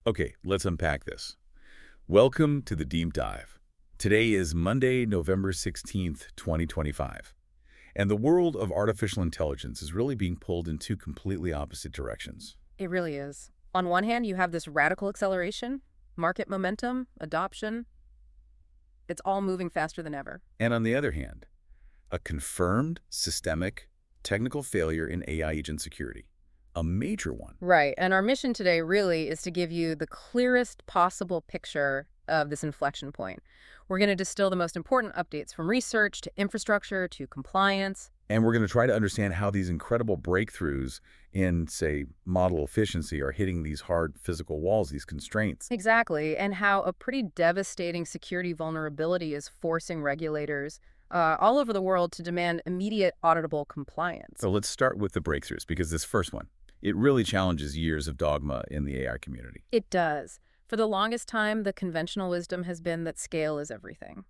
Okay, let's unpack this. Welcome to the Deep Dive. Today is Monday, November 16th, 2025. And the world of artificial intelligence is really being pulled in two completely opposite directions. It really is. On one hand, you have this radical acceleration, market momentum, adoption. It's all moving faster than ever. And on the other hand, a confirmed systemic technical failure in AI agent security. A major one. Right. And our mission today really is to give you the clearest possible picture of this inflection point. We're going to distill the most important updates from research to infrastructure to compliance. And we're going to try to understand how these incredible breakthroughs in, say, model efficiency are hitting these hard physical walls, these constraints. Exactly. And how a pretty devastating security vulnerability is forcing regulators all over the world to demand immediate auditable compliance. So let's start with the breakthroughs, because this first one, it really challenges years of dogma in the AI community. It does. For the longest time, the conventional wisdom has been that scale is everything.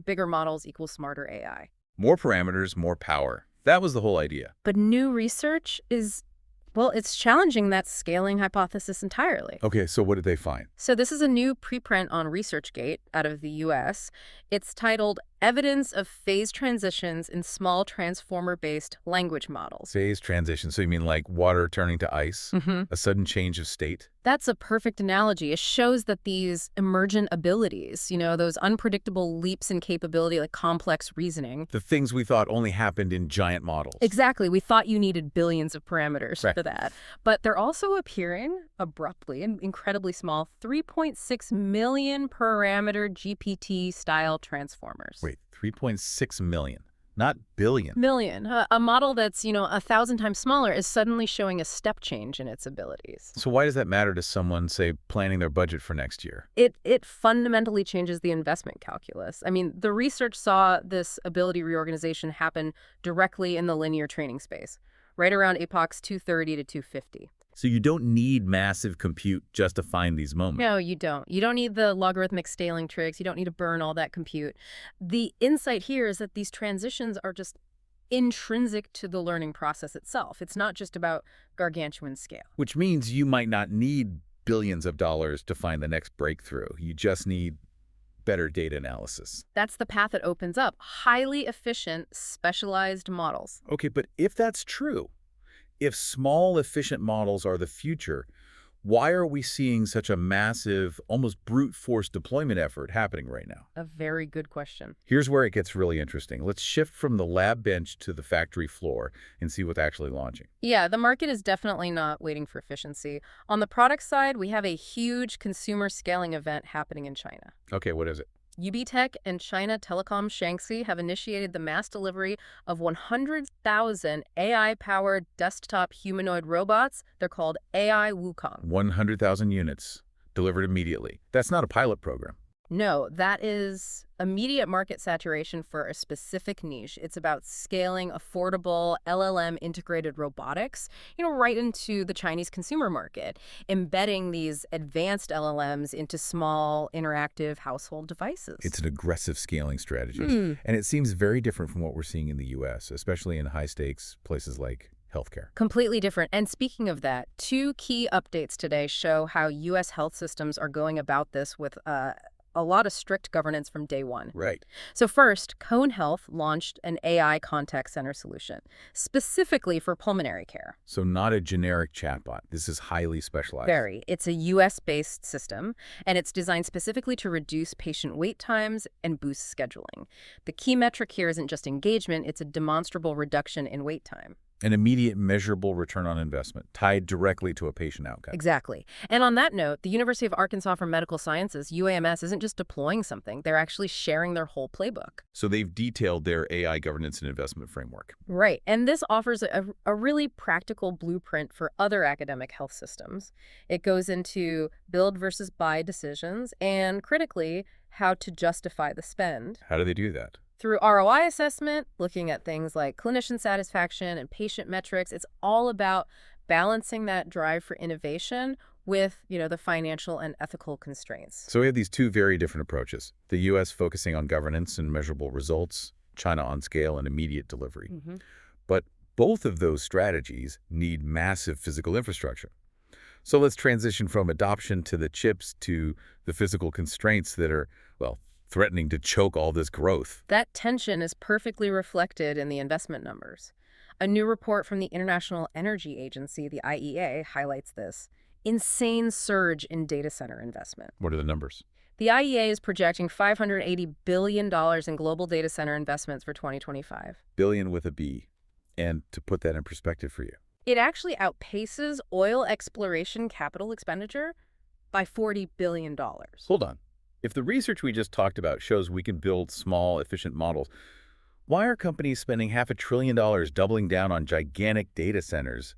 Bigger models equal smarter AI. More parameters, more power. That was the whole idea. But new research is, well, it's challenging that scaling hypothesis entirely. Okay, so what did they find? So this is a new preprint on ResearchGate out of the US. It's titled Evidence of Phase Transitions in Small Transformer-Based Language Models. Phase transition. So you mean like water turning to ice? A sudden change of state? That's a perfect analogy. It shows that these emergent abilities, those unpredictable leaps in capability like complex reasoning. The things we thought only happened in giant models. Exactly. We thought you needed billions of parameters Right. for that. But they're also appearing abruptly and incredibly small 3.6 million parameter GPT-style transformers. Wait, 3.6 million, not billion. Million. A model that's, 1,000 times smaller is suddenly showing a step change in its abilities. So why does that matter to someone, say, planning their budget for next year? It fundamentally changes the investment calculus. I mean, the research saw this ability reorganization happen directly in the linear training space, right around APOCs 230 to 250. So you don't need massive compute just to find these moments. No, you don't. You don't need the logarithmic scaling tricks. You don't need to burn all that compute. The insight here is that these transitions are just intrinsic to the learning process itself. It's not just about gargantuan scale. Which means you might not need billions of dollars to find the next breakthrough. You just need better data analysis. That's the path it opens up. Highly efficient, specialized models. Okay, but if that's true, if small, efficient models are the future, why are we seeing such a massive, almost brute force deployment effort happening right now? A very good question. Here's where it gets really interesting. Let's shift from the lab bench to the factory floor and see what's actually launching. Yeah, the market is definitely not waiting for efficiency. On the product side, we have a huge consumer scaling event happening in China. Okay, what is it? UBTech and China Telecom Shaanxi have initiated the mass delivery of 100,000 AI-powered desktop humanoid robots. They're called AI Wukong. 100,000 units delivered immediately. That's not a pilot program. No, that is immediate market saturation for a specific niche. It's about scaling affordable LLM-integrated robotics, right into the Chinese consumer market, embedding these advanced LLMs into small, interactive household devices. It's an aggressive scaling strategy. And it seems very different from what we're seeing in the U.S., especially in high-stakes places like healthcare. Completely different. And speaking of that, two key updates today show how U.S. health systems are going about this with a lot of strict governance from day one. Right. So first, Cone Health launched an AI contact center solution, specifically for pulmonary care. So not a generic chatbot. This is highly specialized. Very. It's a US-based system, and it's designed specifically to reduce patient wait times and boost scheduling. The key metric here isn't just engagement, it's a demonstrable reduction in wait time. An immediate measurable return on investment tied directly to a patient outcome. Exactly. And on that note, the University of Arkansas for Medical Sciences, UAMS, isn't just deploying something. They're actually sharing their whole playbook. So they've detailed their AI governance and investment framework. Right. And this offers a really practical blueprint for other academic health systems. It goes into build versus buy decisions and, critically, how to justify the spend. How do they do that? Through ROI assessment, looking at things like clinician satisfaction and patient metrics, it's all about balancing that drive for innovation with, the financial and ethical constraints. So we have these two very different approaches. The U.S. focusing on governance and measurable results, China on scale and immediate delivery. But both of those strategies need massive physical infrastructure. So let's transition from adoption to the chips to the physical constraints that are, well, threatening to choke all this growth. That tension is perfectly reflected in the investment numbers. A new report from the International Energy Agency, the IEA, highlights this insane surge in data center investment. What are the numbers? The IEA is projecting $580 billion in global data center investments for 2025. Billion with a B. And to put that in perspective for you. It actually outpaces oil exploration capital expenditure by $40 billion. Hold on. If the research we just talked about shows we can build small, efficient models, why are companies spending $500 billion doubling down on gigantic data centers?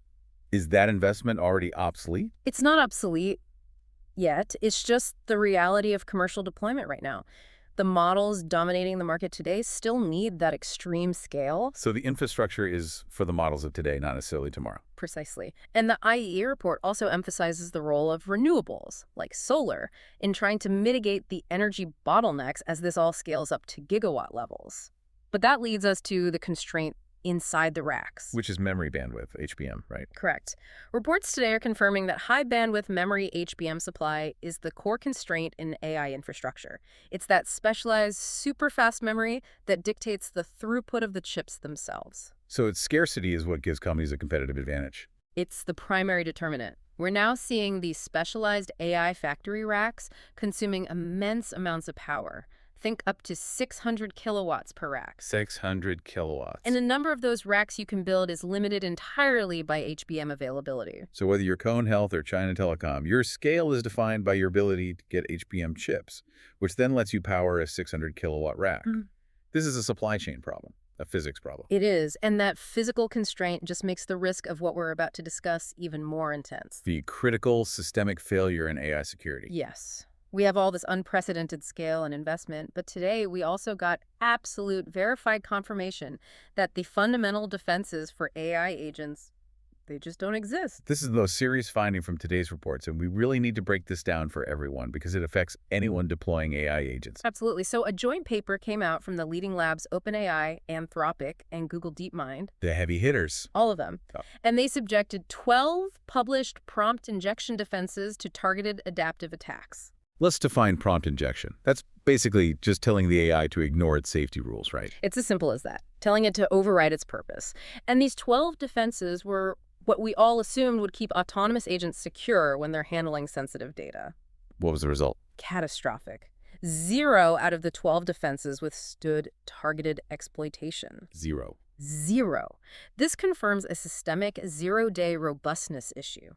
Is that investment already obsolete? It's not obsolete yet. It's just the reality of commercial deployment right now. The models dominating the market today still need that extreme scale. So the infrastructure is for the models of today, not necessarily tomorrow. Precisely. And the IEA report also emphasizes the role of renewables, like solar, in trying to mitigate the energy bottlenecks as this all scales up to gigawatt levels. But that leads us to the constraint inside the racks. Which is memory bandwidth, HBM, right? Correct. Reports today are confirming that high-bandwidth memory HBM supply is the core constraint in AI infrastructure. It's that specialized, super-fast memory that dictates the throughput of the chips themselves. So its scarcity is what gives companies a competitive advantage. It's the primary determinant. We're now seeing these specialized AI factory racks consuming immense amounts of power. Think up to 600 kilowatts per rack. 600 kilowatts. And the number of those racks you can build is limited entirely by HBM availability. So whether you're Cone Health or China Telecom, your scale is defined by your ability to get HBM chips, which then lets you power a 600 kilowatt rack. This is a supply chain problem, a physics problem. It is, and that physical constraint just makes the risk of what we're about to discuss even more intense. The critical systemic failure in AI security. Yes. We have all this unprecedented scale and investment, but today we also got absolute verified confirmation that the fundamental defenses for AI agents, they just don't exist. This is the most serious finding from today's reports, and we really need to break this down for everyone because it affects anyone deploying AI agents. Absolutely. So a joint paper came out from the leading labs OpenAI, Anthropic, and Google DeepMind. The heavy hitters. All of them. Oh. And they subjected 12 published prompt injection defenses to targeted adaptive attacks. Let's define prompt injection. That's basically just telling the AI to ignore its safety rules, right? It's as simple as that, telling it to override its purpose. And these 12 defenses were what we all assumed would keep autonomous agents secure when they're handling sensitive data. What was the result? Catastrophic. 0 out of the 12 defenses withstood targeted exploitation. 0. 0. This confirms a systemic zero-day robustness issue.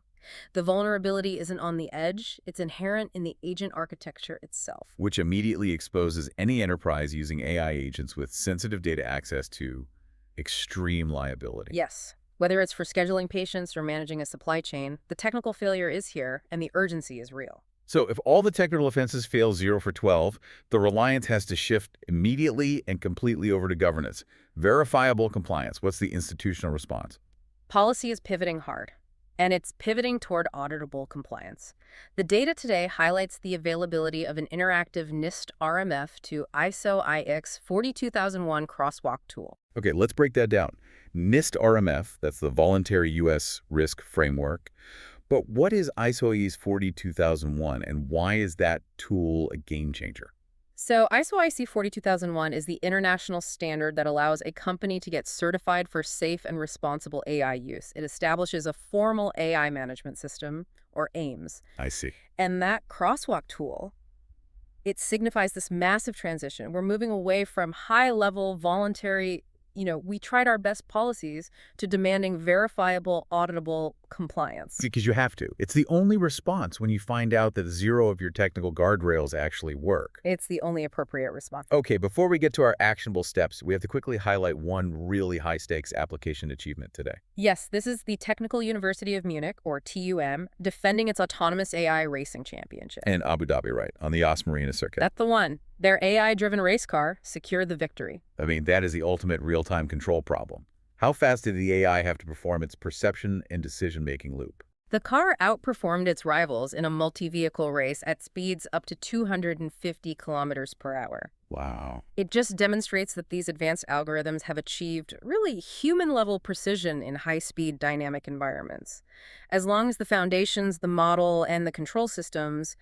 The vulnerability isn't on the edge, it's inherent in the agent architecture itself. Which immediately exposes any enterprise using AI agents with sensitive data access to extreme liability. Yes. Whether it's for scheduling patients or managing a supply chain, the technical failure is here and the urgency is real. So if all the technical offenses fail 0 for 12, the reliance has to shift immediately and completely over to governance. Verifiable compliance. What's the institutional response? Policy is pivoting hard. And it's pivoting toward auditable compliance. The data today highlights the availability of an interactive NIST RMF to ISO IX 42001 crosswalk tool. Okay, let's break that down. NIST RMF, that's the Voluntary U.S. RISC Framework. But what is ISO IX 42001 and why is that tool a game changer? So ISO IC 42001 is the international standard that allows a company to get certified for safe and responsible AI use. It establishes a formal AI management system, or AIMS. I see. And that crosswalk tool, it signifies this massive transition. We're moving away from high-level voluntary, we tried our best policies to demanding verifiable, auditable compliance. Because you have to. It's the only response when you find out that 0 of your technical guardrails actually work. It's the only appropriate response. Okay, before we get to our actionable steps, we have to quickly highlight one really high-stakes application achievement today. Yes, this is the Technical University of Munich, or TUM, defending its autonomous AI racing championship. And Abu Dhabi, right, on the Yas Marina circuit. That's the one. Their AI-driven race car secured the victory. I mean, that is the ultimate real-time control problem. How fast did the AI have to perform its perception and decision-making loop? The car outperformed its rivals in a multi-vehicle race at speeds up to 250 kilometers per hour. Wow. It just demonstrates that these advanced algorithms have achieved really human-level precision in high-speed dynamic environments, as long as the foundations, the model, and the control systems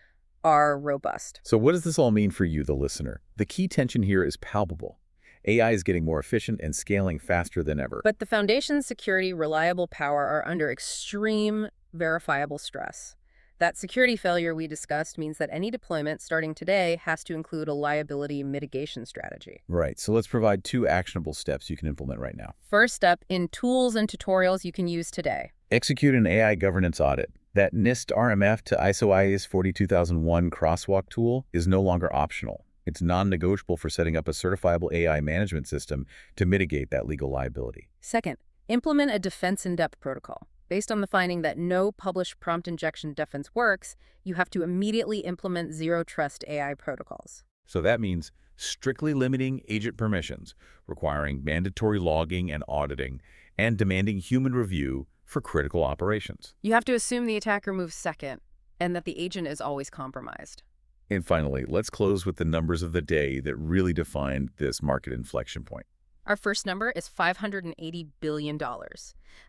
are robust. So what does this all mean for you, the listener? The key tension here is palpable. AI is getting more efficient and scaling faster than ever. But the foundation's security, reliable power are under extreme verifiable stress. That security failure we discussed means that any deployment starting today has to include a liability mitigation strategy. Right, so let's provide 2 actionable steps you can implement right now. First step, in tools and tutorials you can use today. Execute an AI governance audit. That NIST RMF to ISO IAS 42001 crosswalk tool is no longer optional. It's non-negotiable for setting up a certifiable AI management system to mitigate that legal liability. Second, implement a defense in-depth protocol. Based on the finding that no published prompt injection defense works, you have to immediately implement zero-trust AI protocols. So that means strictly limiting agent permissions, requiring mandatory logging and auditing, and demanding human review for critical operations. You have to assume the attacker moves second and that the agent is always compromised. And finally, let's close with the numbers of the day that really defined this market inflection point. Our first number is $580 billion.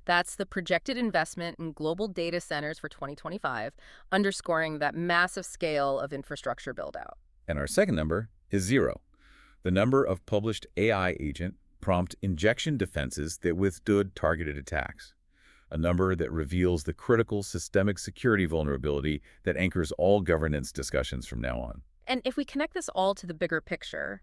That's the projected investment in global data centers for 2025, underscoring that massive scale of infrastructure build-out. And our second number is 0, the number of published AI agent prompt injection defenses that withstood targeted attacks, a number that reveals the critical systemic security vulnerability that anchors all governance discussions from now on. And if we connect this all to the bigger picture,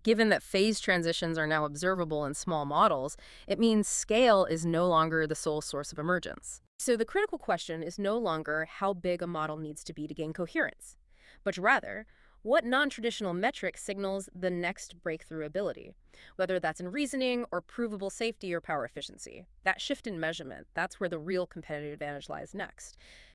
given that phase transitions are now observable in small models, it means scale is no longer the sole source of emergence. So the critical question is no longer how big a model needs to be to gain coherence, but rather, what non-traditional metric signals the next breakthrough ability, whether that's in reasoning or provable safety or power efficiency. That shift in measurement, that's where the real competitive advantage lies next.